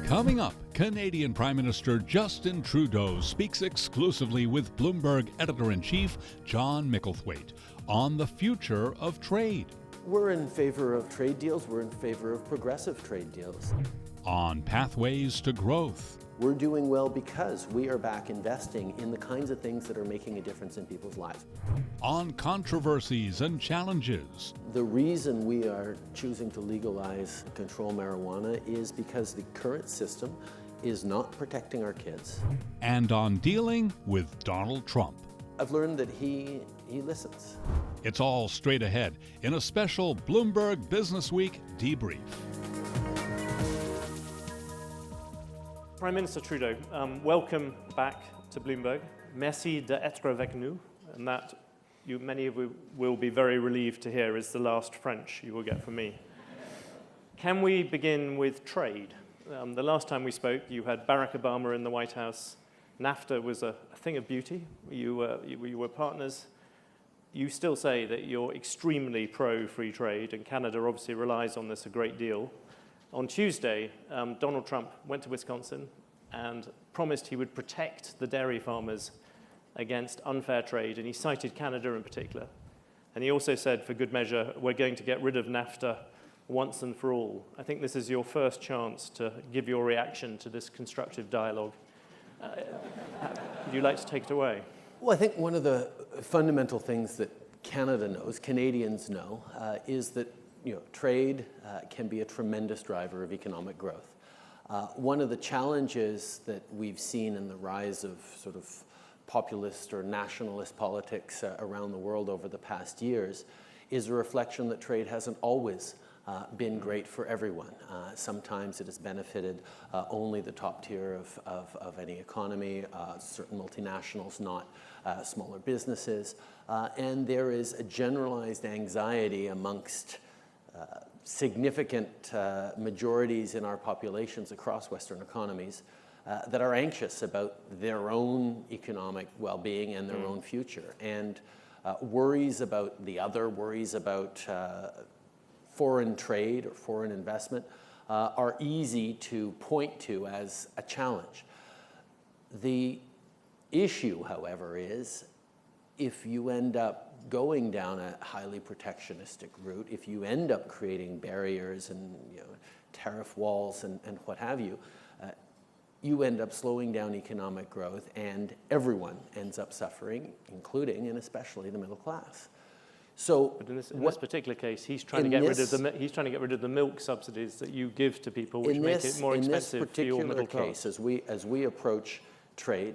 Coming up, Canadian Prime Minister Justin Trudeau speaks exclusively with Bloomberg editor-in-chief John Micklethwait on the future of trade. We're in favor of trade deals. We're in favor of progressive trade deals. On pathways to growth. We're doing well because we are back investing in the kinds of things that are making a difference in people's lives. On controversies and challenges. The reason we are choosing to legalize and control marijuana is because the current system is not protecting our kids. And on dealing with Donald Trump. I've learned that he listens. It's all straight ahead in a special Bloomberg Businessweek Debrief. Prime Minister Trudeau, welcome back to Bloomberg. Merci d'être avec nous, and that many of you will be very relieved to hear is the last French you will get from me. Can we begin with trade? The last time we spoke, you had Barack Obama in the White House. Nafta was a thing of beauty. You were partners. You still say that you're extremely pro-free trade, and Canada obviously relies on this a great deal. On Tuesday, Donald Trump went to Wisconsin and promised he would protect the dairy farmers against unfair trade, and he cited Canada in particular. And he also said, for good measure, we're going to get rid of Nafta once and for all. I think this is your first chance to give your reaction to this constructive dialogue. Would you like to take it away? Well, I think one of the fundamental things that Canada knows, Canadians know, is that trade can be a tremendous driver of economic growth. One of the challenges that we've seen in the rise of sort of populist or nationalist politics around the world over the past years is a reflection that trade hasn't always been great for everyone. Sometimes it has benefited only the top tier of any economy, certain multinationals, not smaller businesses. And there is a generalized anxiety amongst significant majorities in our populations across Western economies that are anxious about their own economic well-being and their own future. And worries about the other, worries about foreign trade or foreign investment are easy to point to as a challenge. The issue, however, is if you end up going down a highly protectionistic route, if you end up creating barriers and tariff walls and what have you, you end up slowing down economic growth, and everyone ends up suffering, including and especially the middle class. So, but in this particular case, he's trying to get rid of the milk subsidies that you give to people, which make it more expensive for your middle class. In this particular case, as we approach trade,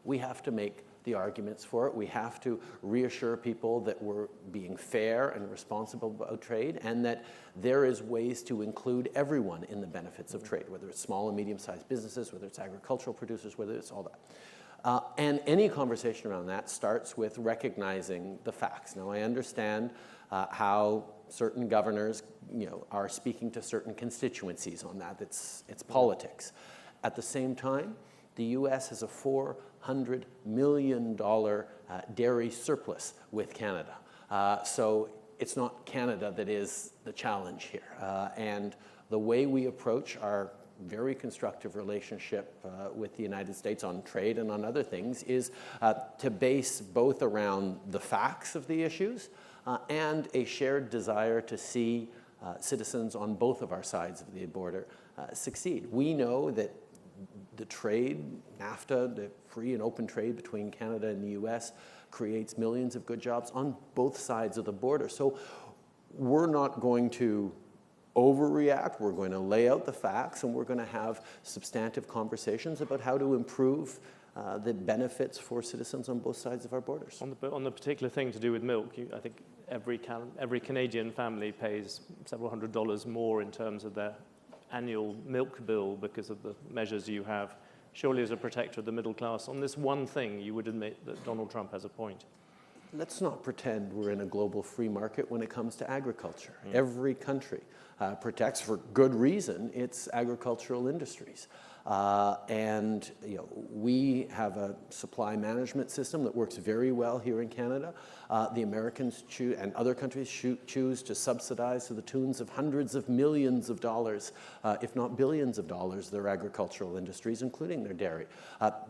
we have to make the arguments for it. We have to reassure people that we're being fair and responsible about trade, and that there is ways to include everyone in the benefits of trade, whether it's small and medium-sized businesses, whether it's agricultural producers, whether it's all that. And any conversation around that starts with recognizing the facts. Now, I understand how certain governors are speaking to certain constituencies on that. It's politics. At the same time, the U.S. has a $400 million dairy surplus with Canada. So it's not Canada that is the challenge here. And the way we approach our very constructive relationship with the United States on trade and on other things is to base both around the facts of the issues and a shared desire to see citizens on both of our sides of the border succeed. We know that the trade, Nafta, the free and open trade between Canada and the U.S. creates millions of good jobs on both sides of the border. So we're not going to overreact. We're going to lay out the facts, and we're going to have substantive conversations about how to improve the benefits for citizens on both sides of our borders. On the particular thing to do with milk, I think every Canadian family pays several $100s more in terms of their annual milk bill because of the measures you have. Surely as a protector of the middle class, on this one thing, you would admit that Donald Trump has a point. Let's not pretend we're in a global free market when it comes to agriculture. Every country protects, for good reason, its agricultural industries. And we have a supply management system that works very well here in Canada. The Americans choose, and other countries choose to subsidize to the tunes of hundreds of millions of dollars, if not billions of dollars, their agricultural industries, including their dairy.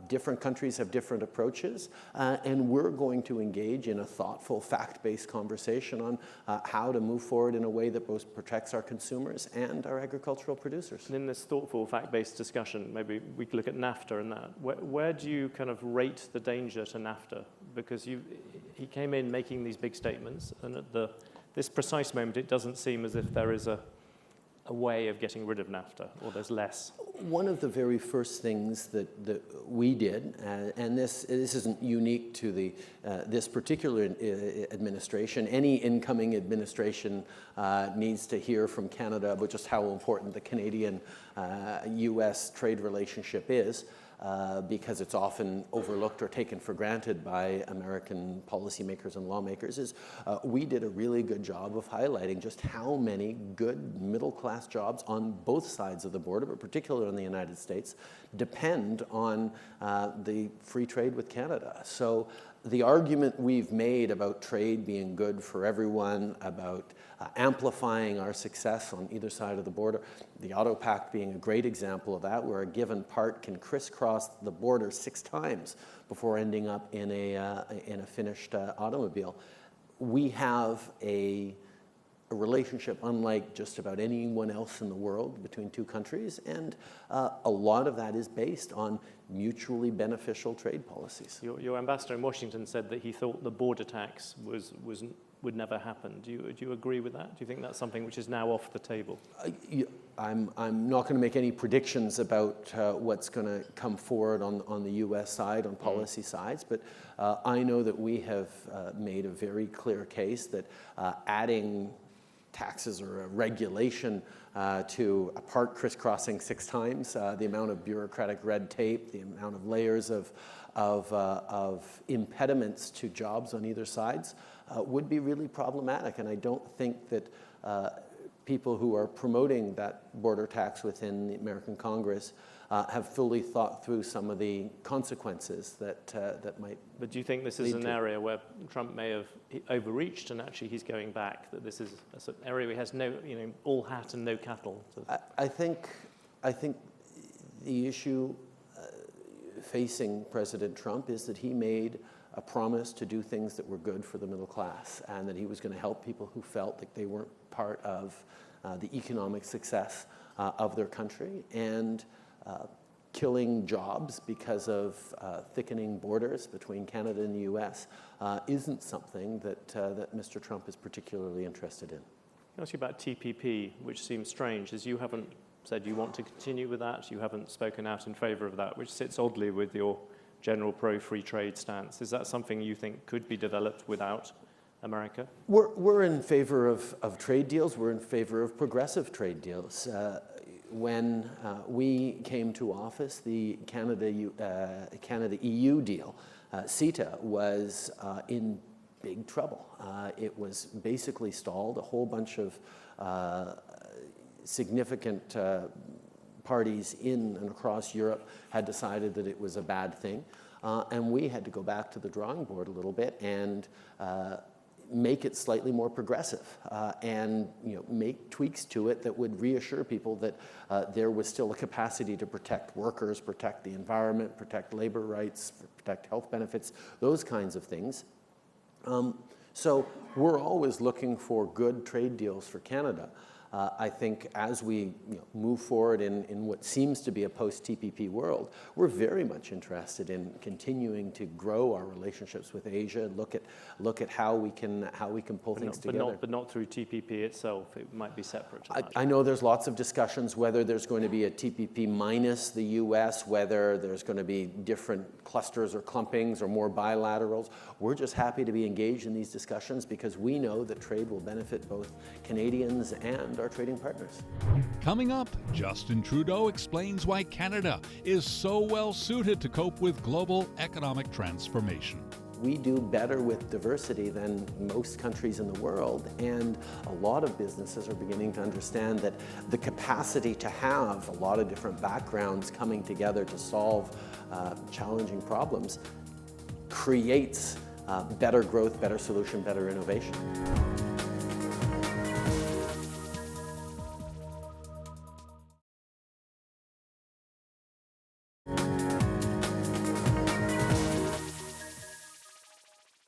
Different countries have different approaches, and we're going to engage in a thoughtful, fact-based conversation on how to move forward in a way that both protects our consumers and our agricultural producers. And in this thoughtful, fact-based discussion, maybe we could look at Nafta and that. Where do you kind of rate the danger to Nafta? Because he came in making these big statements, and at this precise moment, it doesn't seem as if there is a way of getting rid of Nafta, or there's less. One of the very first things that we did, and this isn't unique to this particular administration. Any incoming administration needs to hear from Canada about just how important the Canadian-U.S. trade relationship is. Because it's often overlooked or taken for granted by American policymakers and lawmakers, is we did a really good job of highlighting just how many good middle-class jobs on both sides of the border, but particularly in the United States, depend on the free trade with Canada. So the argument we've made about trade being good for everyone, about amplifying our success on either side of the border, the Auto Pact being a great example of that, where a given part can crisscross the border 6 times before ending up in a finished automobile. We have a relationship unlike just about anyone else in the world between two countries, and a lot of that is based on mutually beneficial trade policies. Your ambassador in Washington said that he thought the border tax would never happen. Do you agree with that? Do you think that's something which is now off the table? I'm not going to make any predictions about what's going to come forward on the U.S. side, on policy sides, but I know that we have made a very clear case that adding taxes or a regulation to a part crisscrossing 6 times, the amount of bureaucratic red tape, the amount of layers of impediments to jobs on either sides would be really problematic. And I don't think that people who are promoting that border tax within the American Congress have fully thought through some of the consequences that might. But do you think this is an area where Trump may have overreached, and actually he's going back? That this is an area where he has no, all hat and no cattle. I think the issue facing President Trump is that he made a promise to do things that were good for the middle class, and that he was going to help people who felt like they weren't part of the economic success of their country, and killing jobs because of thickening borders between Canada and the U.S. Isn't something that Mr. Trump is particularly interested in. I'll ask you about TPP, which seems strange, as you haven't said you want to continue with that, you haven't spoken out in favour of that, which sits oddly with your general pro-free trade stance. Is that something you think could be developed without America? We're in favour of trade deals. We're in favour of progressive trade deals. When we came to office, the Canada-EU deal, CETA, was in big trouble. It was basically stalled. A whole bunch of significant parties in and across Europe had decided that it was a bad thing. And we had to go back to the drawing board a little bit and make it slightly more progressive, and make tweaks to it that would reassure people that there was still a capacity to protect workers, protect the environment, protect labor rights, protect health benefits, those kinds of things. So we're always looking for good trade deals for Canada. I think as we move forward in what seems to be a post-TPP world, we're very much interested in continuing to grow our relationships with Asia. Look at how we can pull things together. But not through TPP itself. It might be separate. I know there's lots of discussions whether there's going to be a TPP minus the U.S., whether there's going to be different clusters or clumpings or more bilaterals. We're just happy to be engaged in these discussions because we know that trade will benefit both Canadians and our trading partners. Coming up, Justin Trudeau explains why Canada is so well suited to cope with global economic transformation. we do better with diversity than most countries in the world. And a lot of businesses are beginning to understand that the capacity to have a lot of different backgrounds coming together to solve challenging problems creates better growth, better solution, better innovation.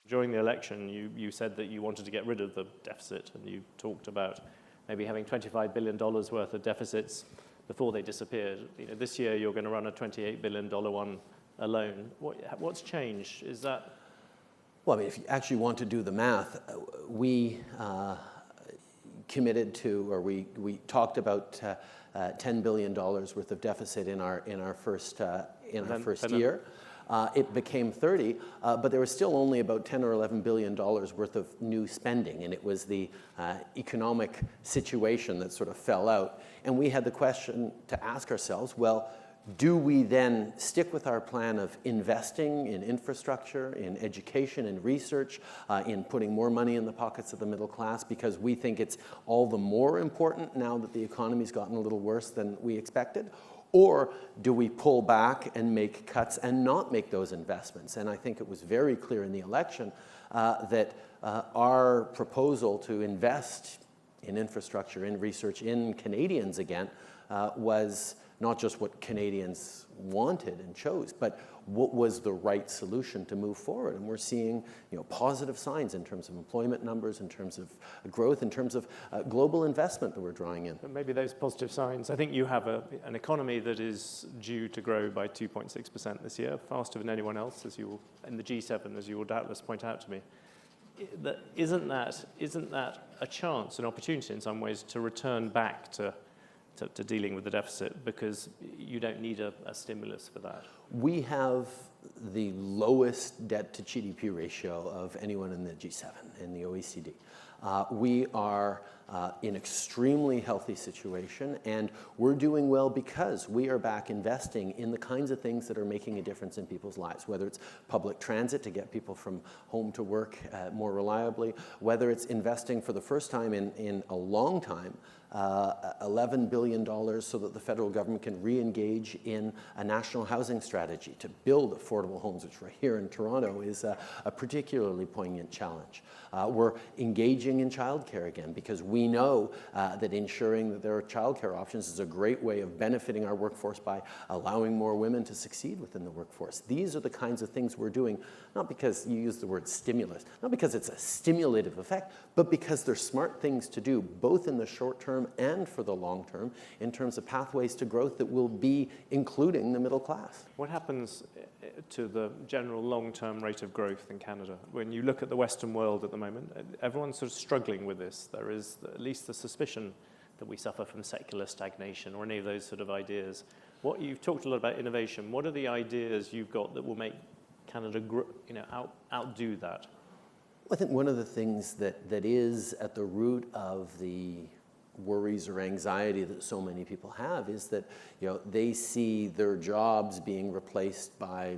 During the election, you said that you wanted to get rid of the deficit, and you talked about maybe having $25 billion worth of deficits before they disappeared. This year you're going to run a $28 billion one alone. What's changed? Is that... Well, I mean, if you actually want to do the math, we committed to, or we talked about $10 billion worth of deficit in our first year. It became 30, but there was still only about 10 or 11 billion dollars worth of new spending, and it was the economic situation that sort of fell out. And we had the question to ask ourselves, well, do we then stick with our plan of investing in infrastructure, in education and research, in putting more money in the pockets of the middle class because we think it's all the more important now that the economy's gotten a little worse than we expected? Or do we pull back and make cuts and not make those investments? And I think it was very clear in the election that our proposal to invest in infrastructure, in research, in Canadians again, was not just what Canadians wanted and chose, but what was the right solution to move forward. And we're seeing positive signs in terms of employment numbers, in terms of growth, in terms of global investment that we're drawing in. And maybe those positive signs. I think you have an economy that is due to grow by 2.6% this year, faster than anyone else, as you will, in the G7, as you will doubtless point out to me. Isn't that a chance, an opportunity in some ways to return back to dealing with the deficit, because you don't need a stimulus for that? We have the lowest debt to GDP ratio of anyone in the G7, in the OECD. We are in extremely healthy situation, and we're doing well because we are back investing in the kinds of things that are making a difference in people's lives, whether it's public transit to get people from home to work more reliably, whether it's investing for the first time in a long time $11 billion so that the federal government can re-engage in a national housing strategy to build affordable homes, which right here in Toronto is a particularly poignant challenge. We're engaging in childcare again because we know that ensuring that there are childcare options is a great way of benefiting our workforce by allowing more women to succeed within the workforce. These are the kinds of things we're doing, not because you use the word stimulus, not because it's a stimulative effect, but because they're smart things to do, both in the short term and for the long term, in terms of pathways to growth that will be including the middle class. What happens to the general long-term rate of growth in Canada? When you look at the Western world at the moment, everyone's sort of struggling with this. There is at least the suspicion that we suffer from secular stagnation or any of those sort of ideas. You've talked a lot about innovation. What are the ideas you've got that will make Canada outdo that? I think one of the things that is at the root of the worries or anxiety that so many people have is that they see their jobs being replaced by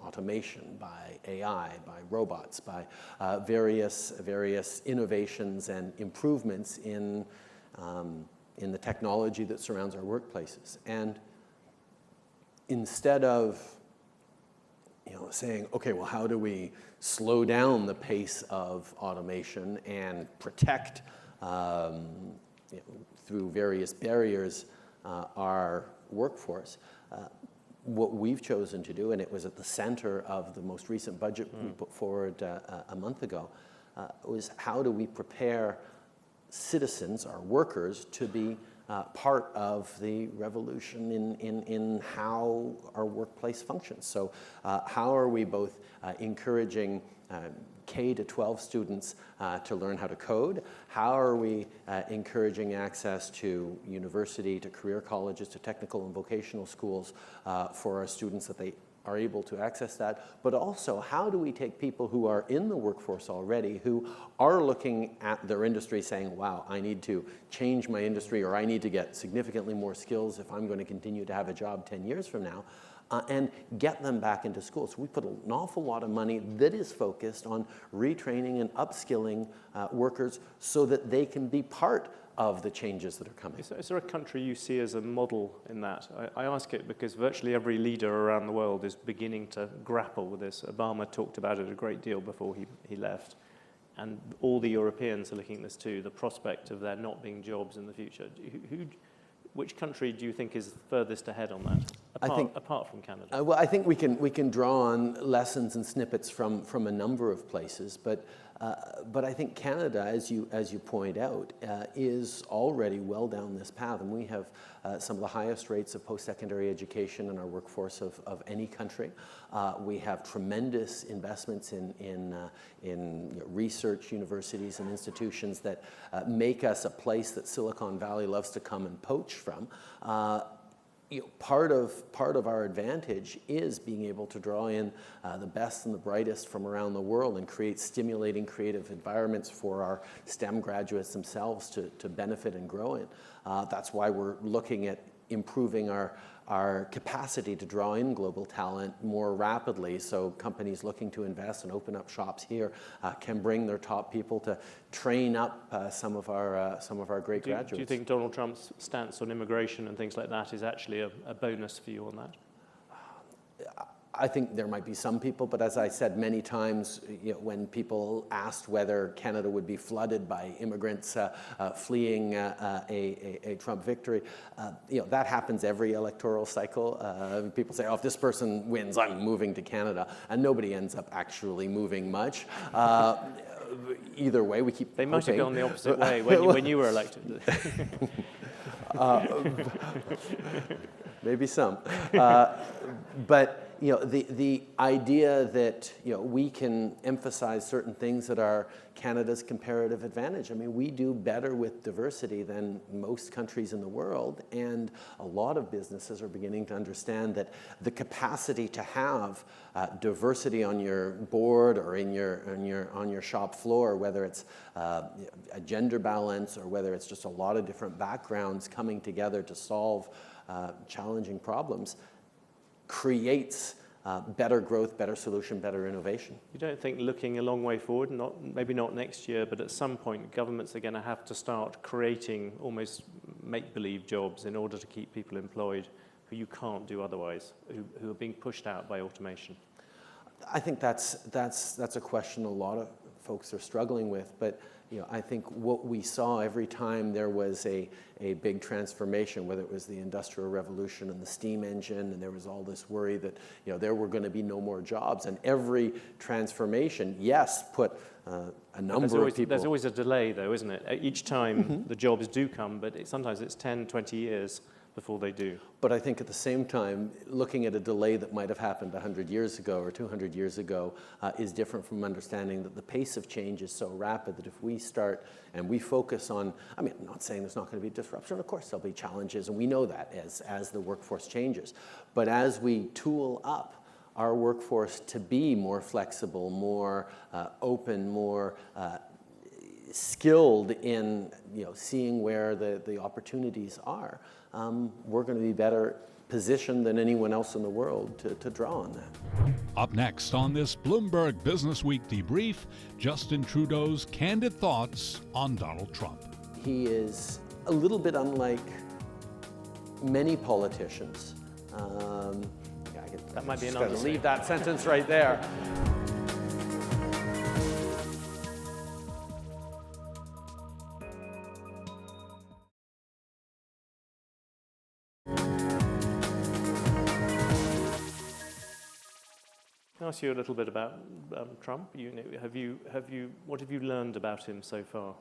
automation, by AI, by robots, by various innovations and improvements in the technology that surrounds our workplaces. And instead of saying, okay, well, how do we slow down the pace of automation and protect through various barriers our workforce, what we've chosen to do, and it was at the center of the most recent budget we put forward a month ago, was how do we prepare citizens, our workers, to be part of the revolution in how our workplace functions. So how are we both encouraging K-12 students to learn how to code? How are we encouraging access to university, to career colleges, to technical and vocational schools for our students, that they are able to access that, but also how do we take people who are in the workforce already, who are looking at their industry saying, wow, I need to change my industry, or I need to get significantly more skills if I'm going to continue to have a job 10 years from now, and get them back into school. So we put an awful lot of money that is focused on retraining and upskilling workers so that they can be part of the changes that are coming. Is there a country you see as a model in that? I ask it because virtually every leader around the world is beginning to grapple with this. Obama talked about it a great deal before he left. And all the Europeans are looking at this too, the prospect of there not being jobs in the future. Which country do you think is furthest ahead on that, apart from Canada? Well, I think we can draw on lessons and snippets from a number of places, but I think Canada, as you point out, is already well down this path, and we have some of the highest rates of post-secondary education in our workforce of any country. We have tremendous investments in research universities and institutions that make us a place that Silicon Valley loves to come and poach from. Part of our advantage is being able to draw in the best and the brightest from around the world and create stimulating creative environments for our STEM graduates themselves to benefit and grow in. That's why we're looking at improving our capacity to draw in global talent more rapidly, so companies looking to invest and open up shops here can bring their top people to train up some of our great graduates. Do you think Donald Trump's stance on immigration and things like that is actually a bonus for you on that? I think there might be some people, but as I said many times, when people asked whether Canada would be flooded by immigrants fleeing a Trump victory, that happens every electoral cycle. People say, oh, if this person wins, I'm moving to Canada, and nobody ends up actually moving much. Either way, we keep They might have gone the opposite way when you were elected. Maybe some. But the idea that we can emphasize certain things that are Canada's comparative advantage. I mean, we do better with diversity than most countries in the world, and a lot of businesses are beginning to understand that the capacity to have diversity on your board or on your shop floor, whether it's a gender balance or whether it's just a lot of different backgrounds coming together to solve challenging problems, creates better growth, better solution, better innovation. You don't think looking a long way forward, maybe not next year, but at some point governments are going to have to start creating almost make-believe jobs in order to keep people employed who you can't do otherwise, who are being pushed out by automation? I think that's a question a lot of folks are struggling with, but I think what we saw every time there was a big transformation, whether it was the Industrial Revolution and the steam engine, and there was all this worry that there were going to be no more jobs, and every transformation, yes, put a number of people. There's always a delay, though, isn't it? Each time the jobs do come, but sometimes it's 10, 20 years before they do. But I think at the same time, looking at a delay that might have happened 100 years ago or 200 years ago is different from understanding that the pace of change is so rapid that if we start and we focus on, I'm not saying there's not going to be disruption, of course there'll be challenges, and we know that as the workforce changes. But as we tool up our workforce to be more flexible, more open, more skilled in seeing where the opportunities are, we're going to be better positioned than anyone else in the world to draw on that. Up next on this Bloomberg Businessweek debrief, Justin Trudeau's candid thoughts on Donald Trump. He is a little bit unlike many politicians. That might be an understatement. Leave that sentence right there. Can I ask you a little bit about Trump? What have you learned about him so far?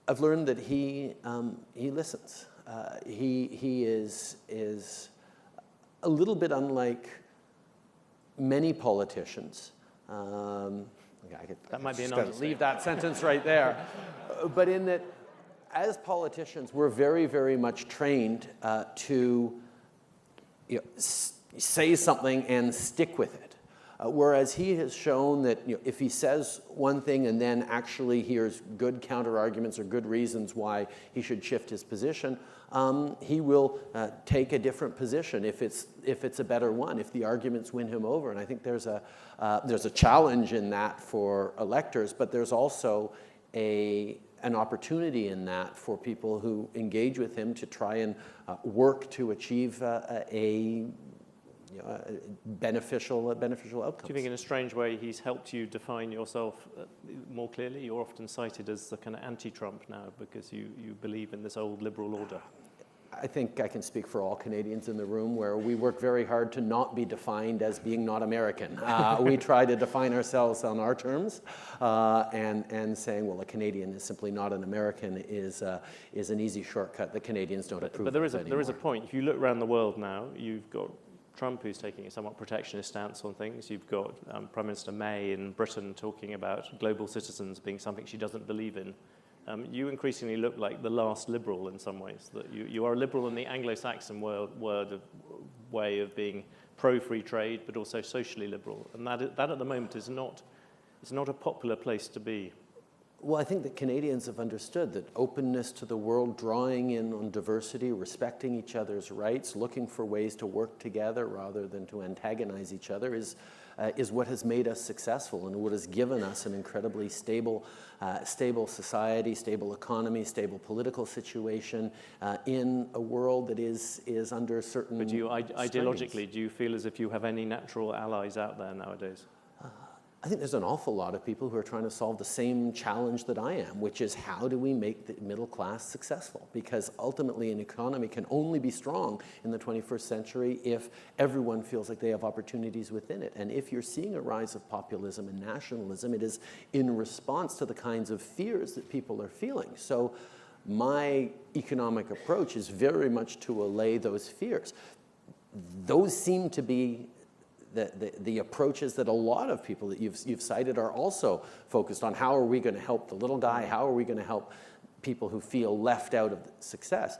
I've learned that he listens. He is a little bit unlike many politicians. That might be an understatement. Leave that sentence right there. But in that, as politicians, we're very, very much trained to say something and stick with it. Whereas he has shown that if he says one thing and then actually hears good counter-arguments or good reasons why he should shift his position, he will take a different position if it's a better one, if the arguments win him over. And I think there's a challenge in that for electors, but there's also an opportunity in that for people who engage with him to try and work to achieve a beneficial outcomes. Do you think in a strange way he's helped you define yourself more clearly? You're often cited as the kind of anti-Trump now because you believe in this old liberal order. I think I can speak for all Canadians in the room where we work very hard to not be defined as being not American. We try to define ourselves on our terms, and saying, well, a Canadian is simply not an American is an easy shortcut that Canadians don't approve of. But there is a point. If you look around the world now, you've got Trump, who's taking a somewhat protectionist stance on things. You've got Prime Minister May in Britain talking about global citizens being something she doesn't believe in. You increasingly look like the last liberal in some ways. That you are a liberal in the Anglo-Saxon way of being pro-free trade, but also socially liberal. And that at the moment is not a popular place to be. Well, I think that Canadians have understood that openness to the world, drawing in on diversity, respecting each other's rights, looking for ways to work together rather than to antagonize each other is what has made us successful and what has given us an incredibly stable society, stable economy, stable political situation in a world that is under certain. But ideologically, do you feel as if you have any natural allies out there nowadays? I think there's an awful lot of people who are trying to solve the same challenge that I am, which is how do we make the middle class successful? Because ultimately an economy can only be strong in the 21st century if everyone feels like they have opportunities within it. And if you're seeing a rise of populism and nationalism, it is in response to the kinds of fears that people are feeling. So my economic approach is very much to allay those fears. Those seem to be the approaches that a lot of people that you've cited are also focused on. How are we going to help the little guy? How are we going to help people who feel left out of success?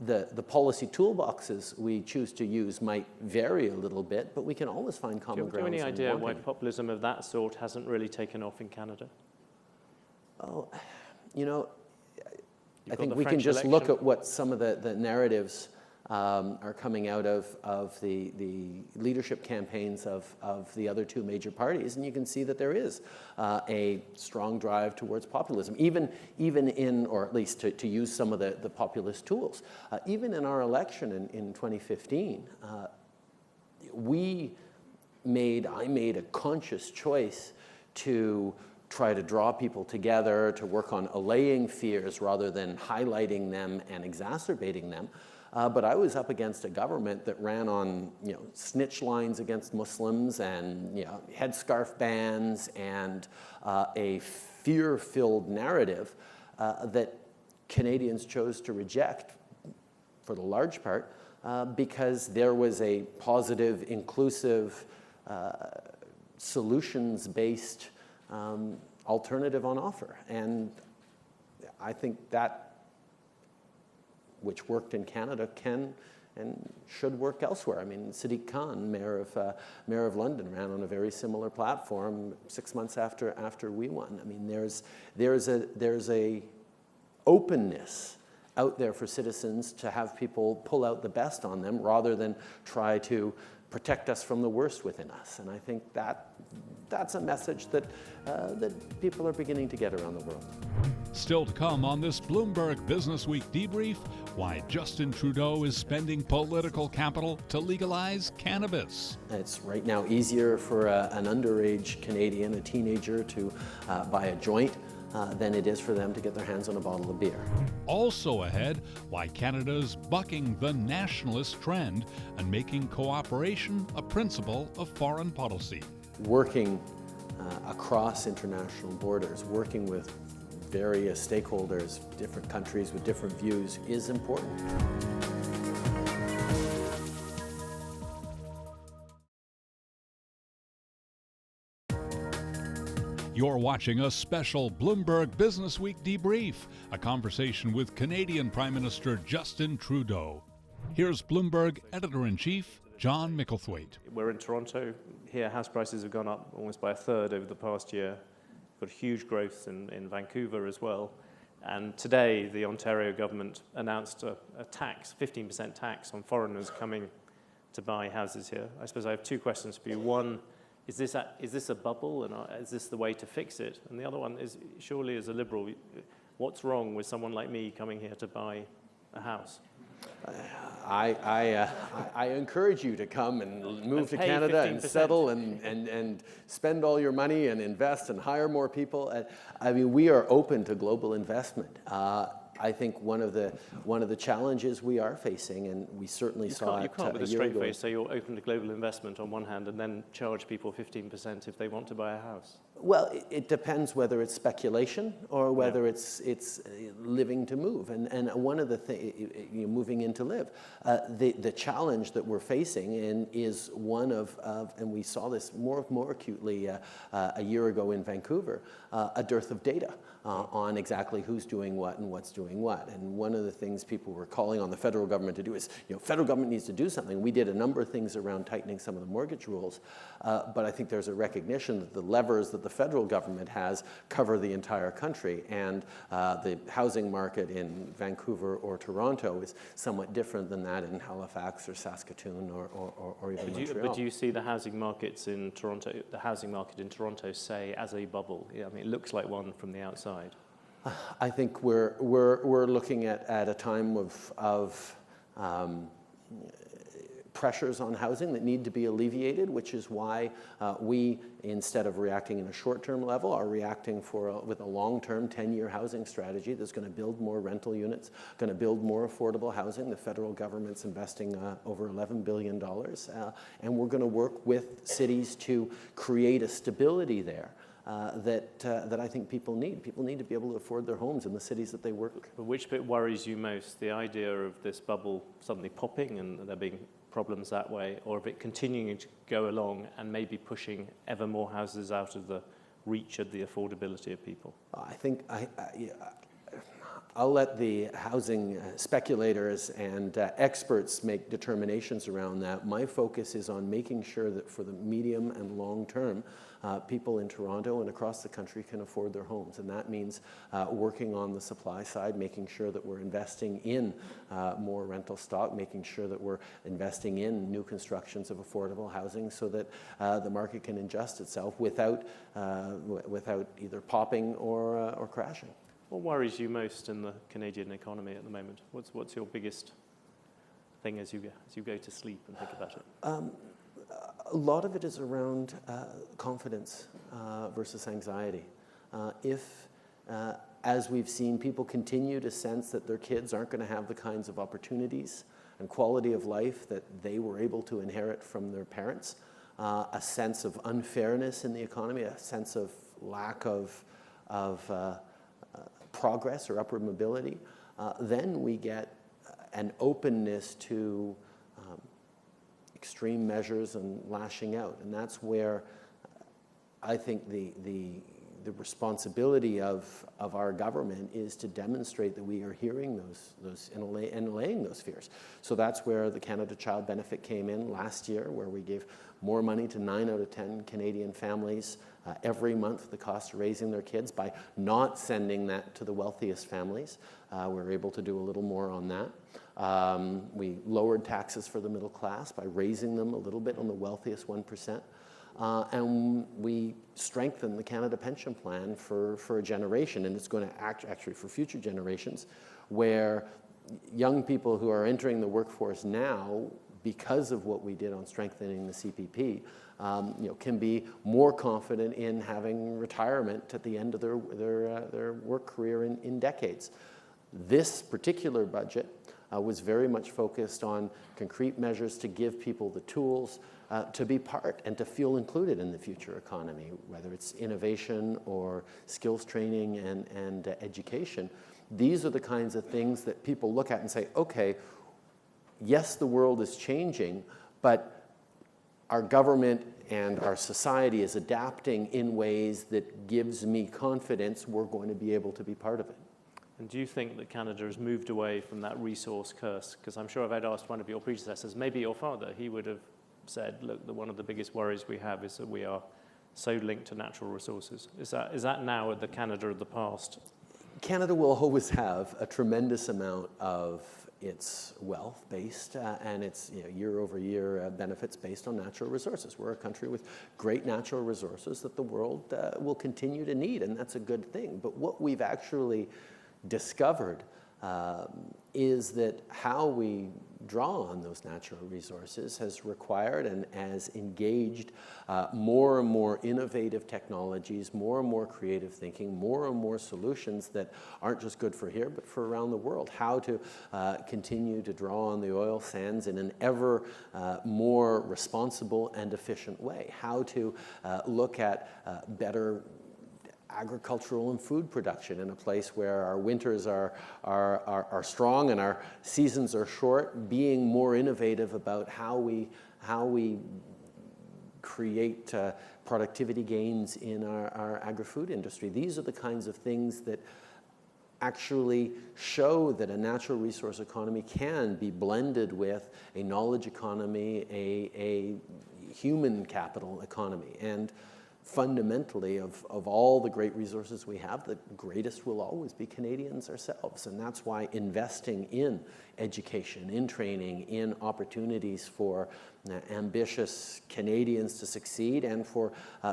The policy toolboxes we choose to use might vary a little bit, but we can always find common ground. Do you have any idea why populism of that sort hasn't really taken off in Canada? Oh, I think we can just look at what some of the narratives are coming out of the leadership campaigns of the other two major parties, and you can see that there is a strong drive towards populism, even in, or at least to use some of the populist tools. Even in our election in 2015, I made a conscious choice to try to draw people together, to work on allaying fears rather than highlighting them and exacerbating them. But I was up against a government that ran on, snitch lines against Muslims and, headscarf bans and a fear-filled narrative that Canadians chose to reject for the large part because there was a positive, inclusive, solutions-based alternative on offer. And I think that which worked in Canada can and should work elsewhere. I mean, Sadiq Khan, mayor of London, ran on a very similar platform 6 months after we won. I mean, there's a openness out there for citizens to have people pull out the best on them rather than try to protect us from the worst within us. And I think that's a message that people are beginning to get around the world. Still to come on this Bloomberg Businessweek debrief, why Justin Trudeau is spending political capital to legalize cannabis. It's right now easier for an underage Canadian, a teenager, to buy a joint than it is for them to get their hands on a bottle of beer. Also ahead, why Canada's bucking the nationalist trend and making cooperation a principle of foreign policy. Working across international borders, working with various stakeholders, different countries with different views, is important. You're watching a special Bloomberg Businessweek debrief, a conversation with Canadian Prime Minister Justin Trudeau. Here's Bloomberg Editor-in-Chief John Micklethwait. We're in Toronto. Here, house prices have gone up almost by a third over the past year. Got huge growth in Vancouver as well. And today, the Ontario government announced a tax, 15% tax on foreigners coming to buy houses here. I suppose I have two questions for you. One, is this a bubble, and is this the way to fix it? And the other one is, surely as a Liberal, what's wrong with someone like me coming here to buy a house? I encourage you to come and move to Canada 15%. and settle and spend all your money and invest and hire more people. I mean, we are open to global investment. I think one of the challenges we are facing, and we certainly saw it you can't with a a year straight ago. face say you're open to global investment on one hand and then charge people 15% if they want to buy a house. Well, it depends whether it's speculation or whether it's living to move. And one of the things, moving in to live, the challenge that we're facing is one of, and we saw this more acutely a year ago in Vancouver, a dearth of data on exactly who's doing what and what's doing what. And one of the things people were calling on the federal government to do is, federal government needs to do something. We did a number of things around tightening some of the mortgage rules, but I think there's a recognition that the levers that the federal government has cover the entire country, and the housing market in Vancouver or Toronto is somewhat different than that in Halifax or Saskatoon or even Montreal. But do you see the housing markets in Toronto, the housing market in Toronto, say, as a bubble? I mean, it looks like one from the outside. I think we're looking at a time of pressures on housing that need to be alleviated, which is why we, instead of reacting in a short-term level, are reacting with a long-term 10-year housing strategy that's going to build more rental units, going to build more affordable housing. The federal government's investing over $11 billion, and we're going to work with cities to create a stability there that I think people need. People need to be able to afford their homes in the cities that they work. But which bit worries you most? The idea of this bubble suddenly popping and there being problems that way, or of it continuing to go along and maybe pushing ever more houses out of the reach of the affordability of people? I think I'll let the housing speculators and experts make determinations around that. My focus is on making sure that for the medium and long term, people in Toronto and across the country can afford their homes. And that means working on the supply side, making sure that we're investing in more rental stock, making sure that we're investing in new constructions of affordable housing so that the market can adjust itself without either popping or crashing. What worries you most in the Canadian economy at the moment? What's your biggest thing as you go to sleep and think about it? A lot of it is around confidence versus anxiety. If, as we've seen, people continue to sense that their kids aren't going to have the kinds of opportunities and quality of life that they were able to inherit from their parents, a sense of unfairness in the economy, a sense of lack of progress or upward mobility, then we get an openness to extreme measures and lashing out. And that's where I think the responsibility of our government is to demonstrate that we are hearing those and allaying those fears. So that's where the Canada Child Benefit came in last year, where we gave more money to 9 out of 10 Canadian families every month, the cost of raising their kids, by not sending that to the wealthiest families. We're able to do a little more on that. We lowered taxes for the middle class by raising them a little bit on the wealthiest 1%. And we strengthened the Canada Pension Plan for a generation, and it's going to act actually for future generations, where young people who are entering the workforce now, because of what we did on strengthening the CPP, can be more confident in having retirement at the end of their work career in decades. This particular budget was very much focused on concrete measures to give people the tools to be part and to feel included in the future economy, whether it's innovation or skills training and education. These are the kinds of things that people look at and say, okay, yes, the world is changing, but our government and our society is adapting in ways that gives me confidence we're going to be able to be part of it. And do you think that Canada has moved away from that resource curse? Because I'm sure if I'd asked one of your predecessors, maybe your father, he would have said, look, one of the biggest worries we have is that we are so linked to natural resources. Is that now the Canada of the past? Canada will always have a tremendous amount of its wealth based and its year-over-year benefits based on natural resources. We're a country with great natural resources that the world will continue to need, and that's a good thing. But what we've actually discovered is that how we draw on those natural resources has required and has engaged more and more innovative technologies, more and more creative thinking, more and more solutions that aren't just good for here, but for around the world. How to continue to draw on the oil sands in an ever more responsible and efficient way. How to look at better agricultural and food production in a place where our winters are strong and our seasons are short, being more innovative about how we create productivity gains in our agri-food industry. These are the kinds of things that actually show that a natural resource economy can be blended with a knowledge economy, a human capital economy. And fundamentally, of all the great resources we have, the greatest will always be Canadians ourselves. And that's why investing in education, in training, in opportunities for ambitious Canadians to succeed, and for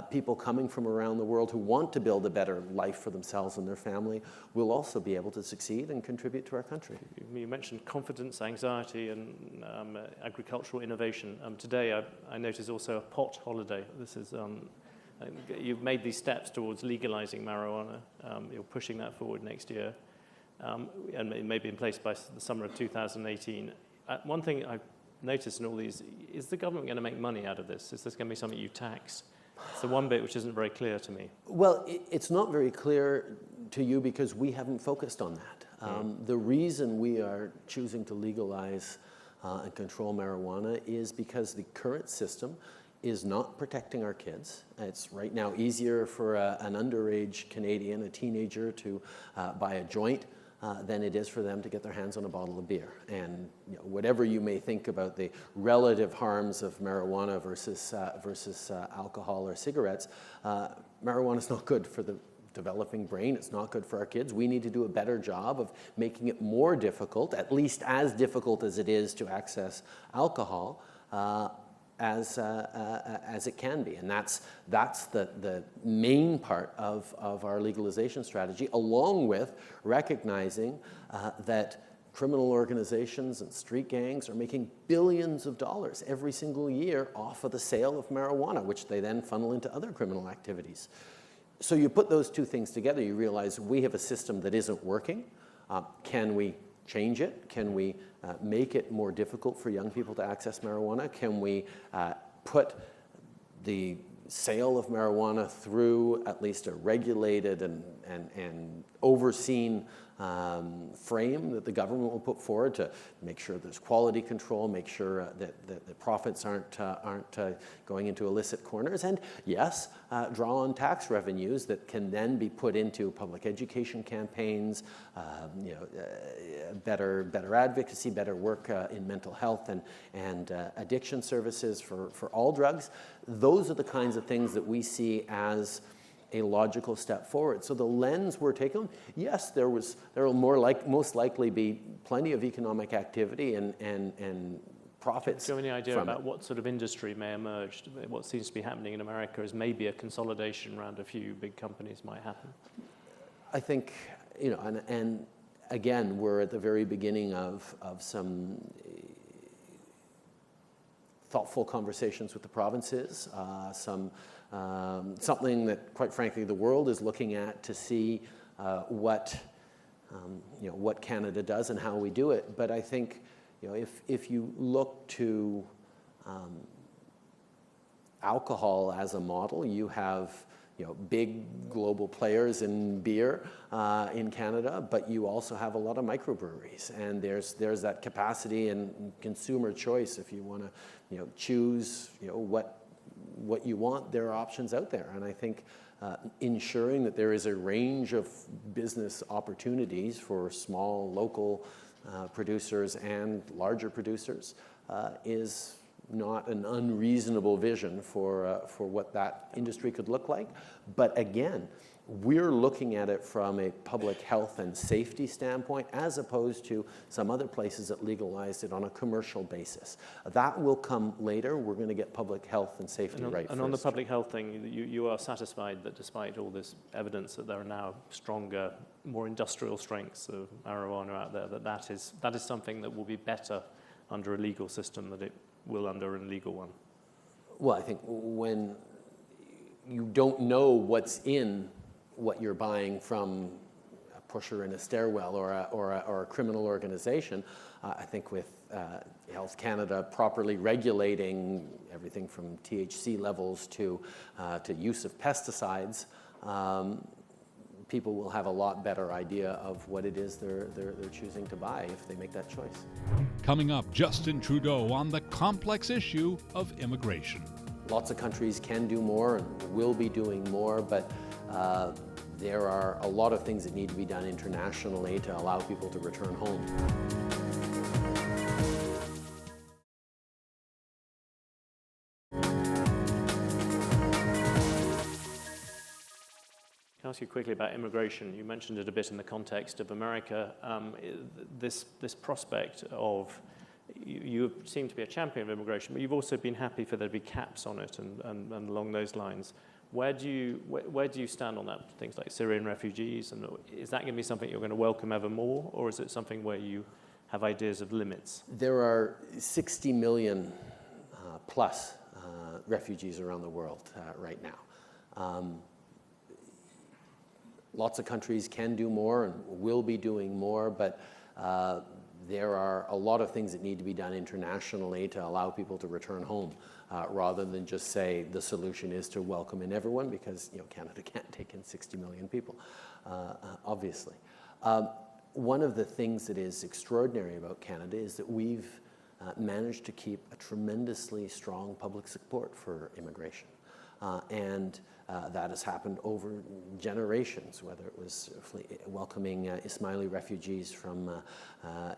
people coming from around the world who want to build a better life for themselves and their family, will also be able to succeed and contribute to our country. You mentioned confidence, anxiety, and agricultural innovation. Today, I noticed also a pot holiday. This is you've made these steps towards legalizing marijuana. You're pushing that forward next year, and it may be in place by the summer of 2018. One thing I've noticed in all these, is the government going to make money out of this? Is this going to be something you tax? It's the one bit which isn't very clear to me. Well, it's not very clear to you because we haven't focused on that. The reason we are choosing to legalize and control marijuana is because the current system is not protecting our kids. It's right now easier for an underage Canadian, a teenager, to buy a joint than it is for them to get their hands on a bottle of beer. And whatever you may think about the relative harms of marijuana versus alcohol or cigarettes, marijuana is not good for the developing brain. It's not good for our kids. We need to do a better job of making it more difficult, at least as difficult as it is to access alcohol, as it can be. And that's the main part of our legalization strategy, along with recognizing that criminal organizations and street gangs are making billions of dollars every single year off of the sale of marijuana, which they then funnel into other criminal activities. So you put those two things together, you realize we have a system that isn't working. Can we change it? Can we make it more difficult for young people to access marijuana? Can we put the sale of marijuana through at least a regulated and overseen frame that the government will put forward to make sure there's quality control, make sure that the profits aren't going into illicit corners, and yes, draw on tax revenues that can then be put into public education campaigns, better advocacy, better work in mental health and addiction services for all drugs. Those are the kinds of things that we see as a logical step forward. So the lens we're taking, yes, there will most likely be plenty of economic activity and profits. Do you have any idea about what sort of industry may emerge? What seems to be happening in America is maybe a consolidation around a few big companies might happen. I think, and again, we're at the very beginning of some thoughtful conversations with the provinces, something that, quite frankly, the world is looking at to see what Canada does and how we do it. But I think, if you look to alcohol as a model, you have big global players in beer in Canada, but you also have a lot of microbreweries, and there's that capacity and consumer choice if you want to choose what what you want, there are options out there. And I think ensuring that there is a range of business opportunities for small, local producers and larger producers is not an unreasonable vision for what that industry could look like. But again, we're looking at it from a public health and safety standpoint, as opposed to some other places that legalized it on a commercial basis. That will come later. We're going to get public health and safety right first. And on the public health thing, you are satisfied that despite all this evidence that there are now stronger, more industrial strengths of marijuana out there, that is something that will be better under a legal system than it will under an illegal one? Well, I think when you don't know what's in what you're buying from a pusher in a stairwell or a criminal organization, I think with Health Canada properly regulating everything from THC levels to use of pesticides, people will have a lot better idea of what it is they're choosing to buy if they make that choice. Coming up, Justin Trudeau on the complex issue of immigration. Lots of countries can do more and will be doing more, but there are a lot of things that need to be done internationally to allow people to return home. Can I ask you quickly about immigration? You mentioned it a bit in the context of America. This prospect of, you seem to be a champion of immigration, but you've also been happy for there to be caps on it and along those lines. Where do you stand on that? Things like Syrian refugees, and is that going to be something you're going to welcome ever more, or is it something where you have ideas of limits? There are 60 million plus refugees around the world right now. Lots of countries can do more and will be doing more, but there are a lot of things that need to be done internationally to allow people to return home, rather than just say the solution is to welcome in everyone, because Canada can't take in 60 million people, obviously. One of the things that is extraordinary about Canada is that we've managed to keep a tremendously strong public support for immigration. And that has happened over generations, whether it was welcoming Ismaili refugees from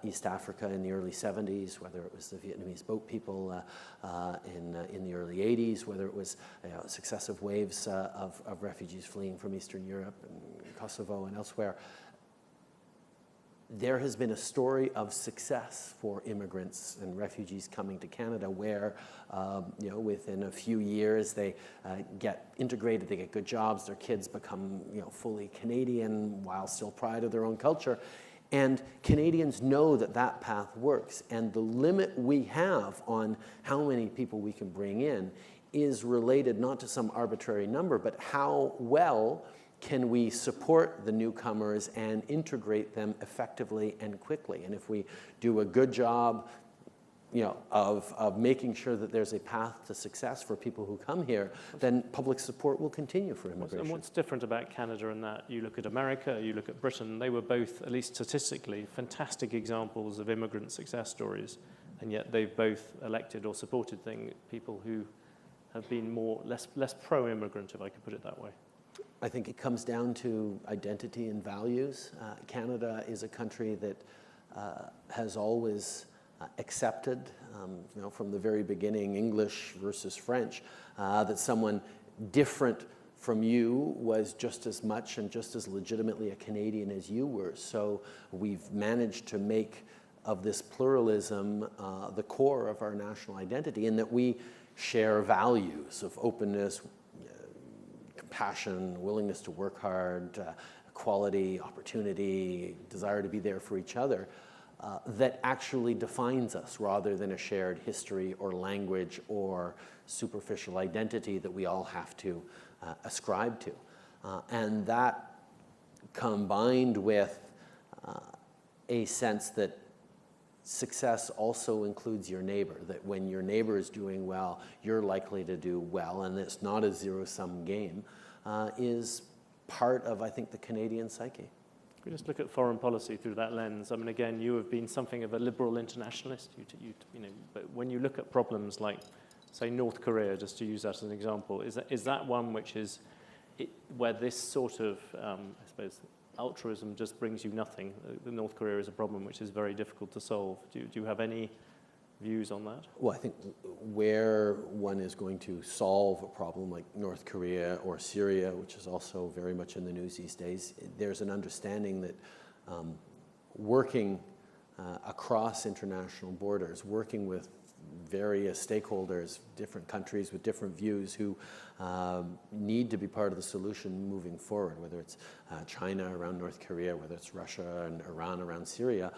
East Africa in the early 70s, whether it was the Vietnamese boat people in the early 80s, whether it was successive waves of refugees fleeing from Eastern Europe and Kosovo and elsewhere. There has been a story of success for immigrants and refugees coming to Canada where, within a few years they get integrated, they get good jobs, their kids become, fully Canadian while still proud of their own culture. And Canadians know that that path works. And the limit we have on how many people we can bring in is related not to some arbitrary number, but how well can we support the newcomers and integrate them effectively and quickly? And if we do a good job, of making sure that there's a path to success for people who come here, then public support will continue for immigration. And what's different about Canada in that you look at America, you look at Britain, they were both, at least statistically, fantastic examples of immigrant success stories, and yet they've both elected or supported people who have been less pro-immigrant, if I could put it that way. I think it comes down to identity and values. Canada is a country that has always accepted, from the very beginning, English versus French, that someone different from you was just as much and just as legitimately a Canadian as you were. So we've managed to make of this pluralism the core of our national identity, in that we share values of openness, compassion, willingness to work hard, equality, opportunity, desire to be there for each other, that actually defines us, rather than a shared history or language or superficial identity that we all have to ascribe to. And that, combined with a sense that success also includes your neighbor, that when your neighbor is doing well, you're likely to do well, and it's not a zero-sum game, is part of, I think, the Canadian psyche. If we just look at foreign policy through that lens, I mean, again, you have been something of a liberal internationalist, but when you look at problems like say North Korea, just to use that as an example, is that one which is where this sort of, I suppose, altruism just brings you nothing? The North Korea is a problem which is very difficult to solve. Do you have any views on that? Well, I think where one is going to solve a problem like North Korea or Syria, which is also very much in the news these days, there's an understanding that working across international borders, working with various stakeholders, different countries with different views who need to be part of the solution moving forward, whether it's China around North Korea, whether it's Russia and Iran around Syria.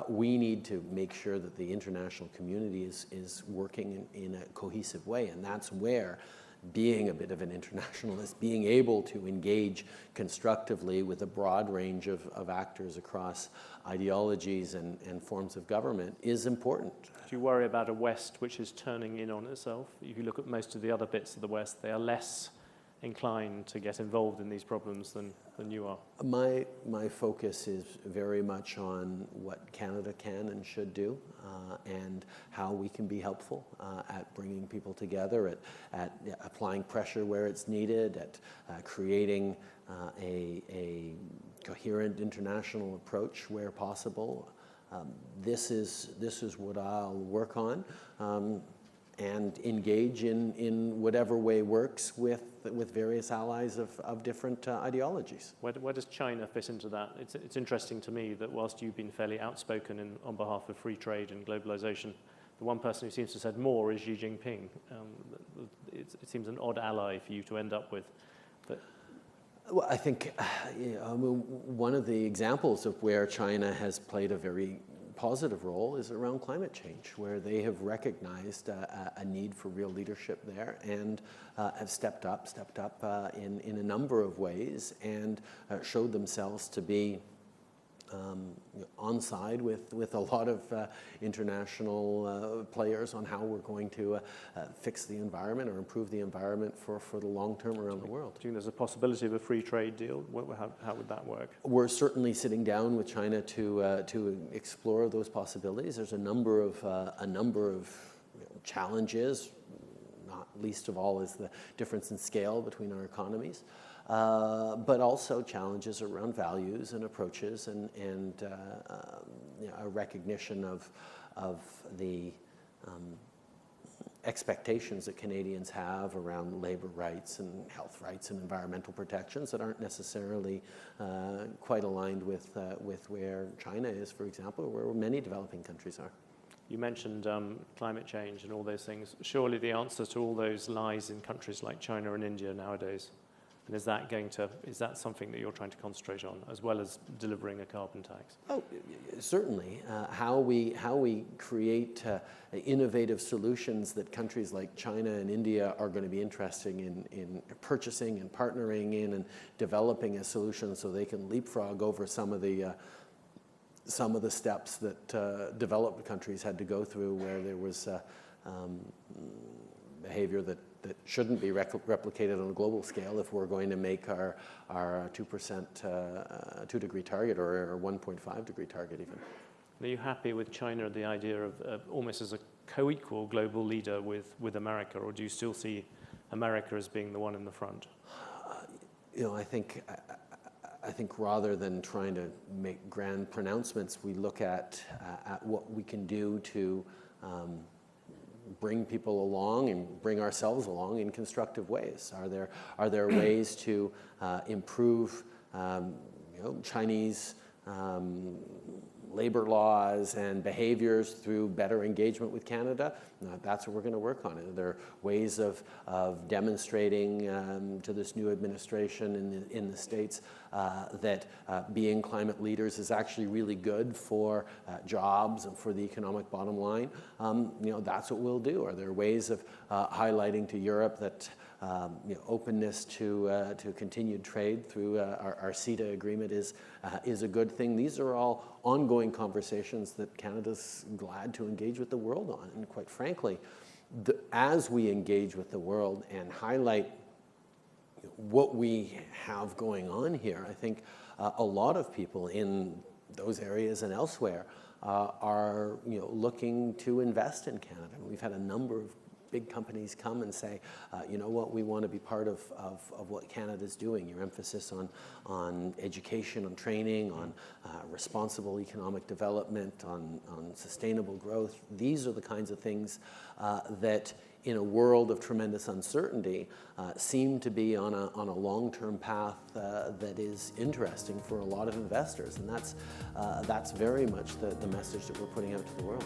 We need to make sure that the international community is working in a cohesive way, and that's where being a bit of an internationalist, being able to engage constructively with a broad range of actors across ideologies and forms of government is important. Do you worry about a West which is turning in on itself? If you look at most of the other bits of the West, they are less inclined to get involved in these problems than you are. My focus is very much on what Canada can and should do, and how we can be helpful at bringing people together, at applying pressure where it's needed, at creating a coherent international approach where possible. This is what I'll work on, and engage in whatever way works with various allies of different ideologies. Where does China fit into that? It's interesting to me that whilst you've been fairly outspoken on behalf of free trade and globalization, the one person who seems to have said more is Xi Jinping. It seems an odd ally for you to end up with. But well, I think one of the examples of where China has played a very positive role is around climate change, where they have recognized a need for real leadership there and have stepped up in a number of ways and showed themselves to be on side with a lot of international players on how we're going to fix the environment or improve the environment for the long term around the world. Do you think there's a possibility of a free trade deal? How would that work? We're certainly sitting down with China to explore those possibilities. There's a number of challenges, not least of all is the difference in scale between our economies. But also challenges around values and approaches and a recognition of the expectations that Canadians have around labor rights and health rights and environmental protections that aren't necessarily quite aligned with where China is, for example, or where many developing countries are. You mentioned climate change and all those things. Surely the answer to all those lies in countries like China and India nowadays. And is that something that you're trying to concentrate on, as well as delivering a carbon tax? Oh, certainly. How we create innovative solutions that countries like China and India are going to be interested in purchasing and partnering in and developing a solution so they can leapfrog over some of the steps that developed countries had to go through, where there was behavior that shouldn't be replicated on a global scale if we're going to make our 2% 2 degree target or 1.5 degree target even. Are you happy with China, the idea of almost as a co-equal global leader with America, or do you still see America as being the one in the front? I think rather than trying to make grand pronouncements, we look at what we can do to bring people along and bring ourselves along in constructive ways. Are there ways to improve Chinese labor laws and behaviors through better engagement with Canada? That's what we're going to work on. Are there ways of demonstrating to this new administration in the States that being climate leaders is actually really good for jobs and for the economic bottom line? That's what we'll do. Are there ways of highlighting to Europe that openness to continued trade through our CETA agreement is a good thing? These are all ongoing conversations that Canada's glad to engage with the world on. And quite frankly, as we engage with the world and highlight what we have going on here, I think a lot of people in those areas and elsewhere are looking to invest in Canada. We've had a number of big companies come and say, you know what, we want to be part of what Canada's doing. Your emphasis on education, on training, on responsible economic development, on sustainable growth. These are the kinds of things that, in a world of tremendous uncertainty, seem to be on a long-term path that is interesting for a lot of investors. And that's very much the message that we're putting out to the world.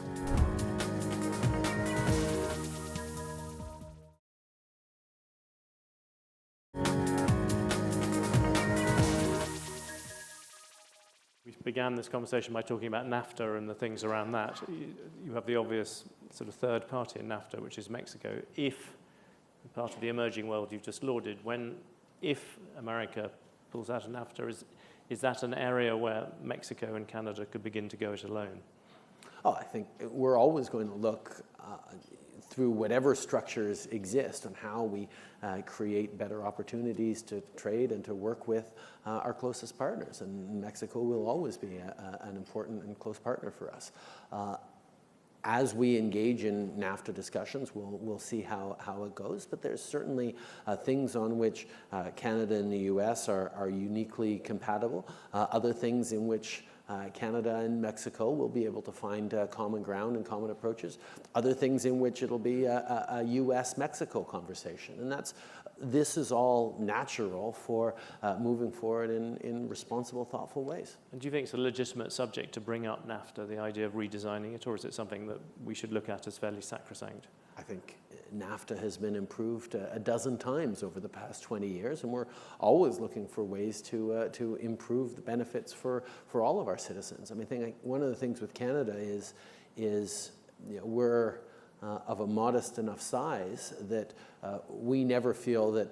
We began this conversation by talking about Nafta and the things around that. You have the obvious sort of third party in Nafta, which is Mexico. If part of the emerging world you've just lauded, if America pulls out of Nafta, is that an area where Mexico and Canada could begin to go it alone? Oh, I think we're always going to look through whatever structures exist on how we create better opportunities to trade and to work with our closest partners. And Mexico will always be an important and close partner for us. As we engage in Nafta discussions, we'll see how it goes. But there's certainly things on which Canada and the US are uniquely compatible, other things in which Canada and Mexico will be able to find common ground and common approaches. Other things in which it'll be a US-Mexico conversation. And this is all natural for moving forward in responsible, thoughtful ways. And do you think it's a legitimate subject to bring up NAFTA, the idea of redesigning it, or is it something that we should look at as fairly sacrosanct? I think NAFTA has been improved a dozen times over the past 20 years, and we're always looking for ways to improve the benefits for all of our citizens. I mean, I think one of the things with Canada is we're of a modest enough size that we never feel that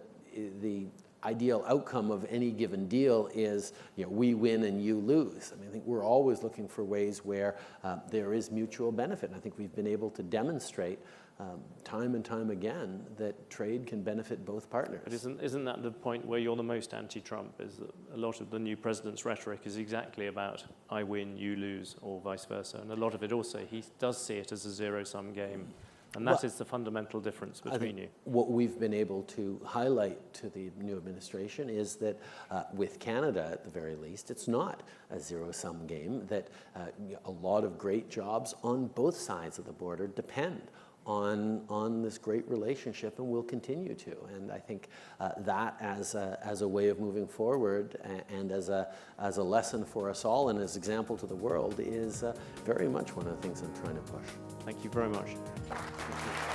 the ideal outcome of any given deal is, we win and you lose. I mean, I think we're always looking for ways where there is mutual benefit. And I think we've been able to demonstrate time and time again that trade can benefit both partners. But isn't that the point where you're the most anti-Trump, is that a lot of the new president's rhetoric is exactly about I win, you lose, or vice versa. And a lot of it also, he does see it as a zero-sum game. And that is the fundamental difference between you. What we've been able to highlight to the new administration is that with Canada, at the very least, it's not a zero-sum game, that a lot of great jobs on both sides of the border depend on this great relationship and will continue to. And I think that as a way of moving forward and as a lesson for us all and as example to the world is very much one of the things I'm trying to push. Thank you very much. Thank you.